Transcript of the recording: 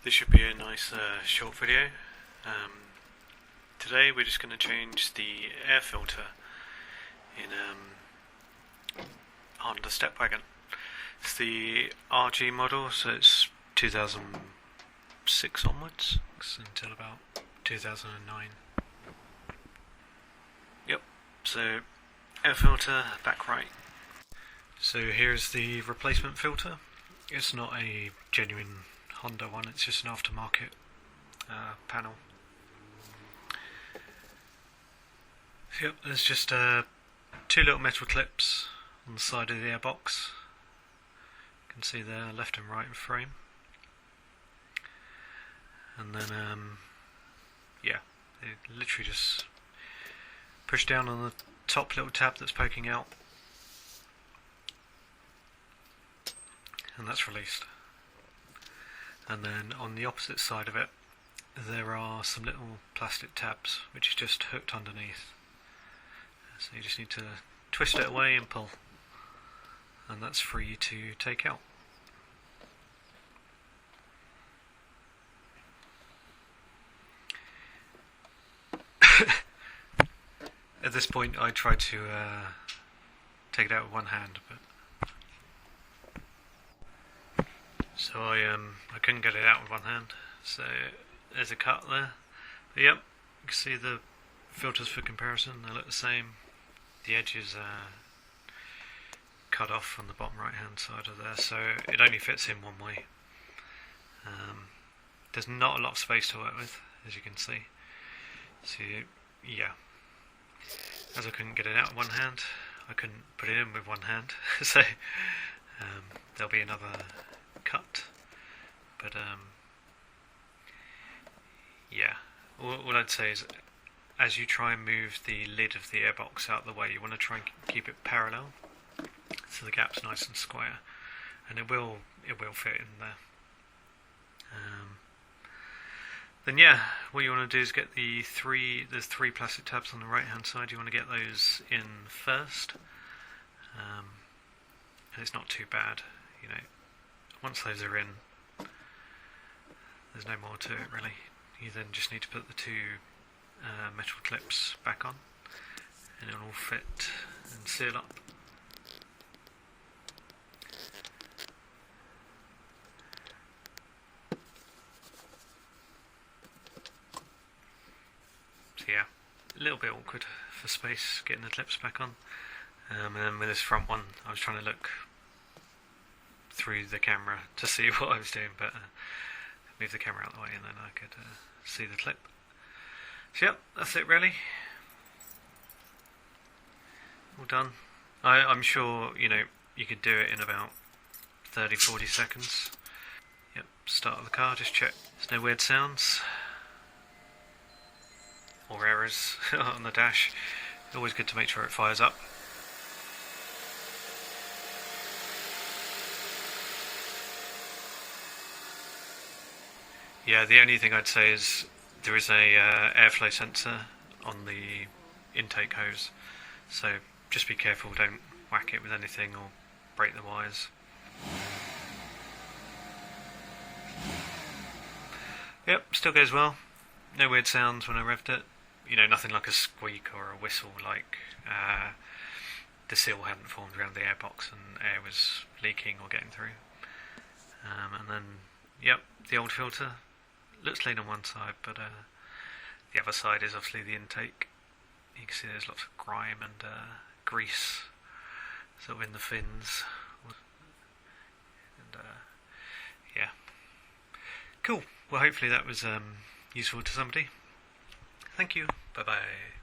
This should be a nice short video. Today we're just going to change the air filter in on the Stepwagon. It's the RG model, so it's 2006 onwards until about 2009. Yep, so air filter, back right. So here's the replacement filter. It's not a genuine Honda one, it's just an aftermarket panel. So yep, there's just two little metal clips on the side of the airbox. You can see there, left and right frame. And then, yeah, they literally just push down on the top little tab that's poking out, and that's released. And then on the opposite side of it, there are some little plastic tabs which is just hooked underneath. So you just need to twist it away and pull, and that's free to take out. At this point I tried to take it out with one hand, but so I couldn't get it out with one hand, so there's a cut there. But yep, you can see the filters for comparison, they look the same. The edge is cut off on the bottom right hand side of there, so it only fits in one way. There's not a lot of space to work with, as you can see. So yeah, as I couldn't get it out with one hand, I couldn't put it in with one hand. So there'll be another cut, but yeah, all I'd say is, as you try and move the lid of the airbox out of the way, you want to try and keep it parallel so the gap's nice and square, and it will fit in there. Then yeah, what you want to do is get there's three plastic tabs on the right hand side. You want to get those in first, and it's not too bad, you know. Once those are in, there's no more to it really. You then just need to put the two metal clips back on, and it'll all fit and seal up. So yeah, a little bit awkward for space getting the clips back on. And then with this front one, I was trying to look through the camera to see what I was doing, but move the camera out of the way and then I could see the clip. So yep, that's it really. All done. I'm sure, you know, you could do it in about 30-40 seconds. Yep, start of the car, just check there's no weird sounds or errors on the dash. Always good to make sure it fires up. Yeah, the only thing I'd say is there is a airflow sensor on the intake hose, so just be careful, don't whack it with anything or break the wires. Yep, still goes well. No weird sounds when I revved it. You know, nothing like a squeak or a whistle, like the seal hadn't formed around the airbox and air was leaking or getting through. And then, yep, the old filter looks clean on one side, but the other side is obviously the intake. You can see there's lots of grime and grease sort of in the fins. And yeah, cool. Well, hopefully that was useful to somebody. Thank you. Bye bye.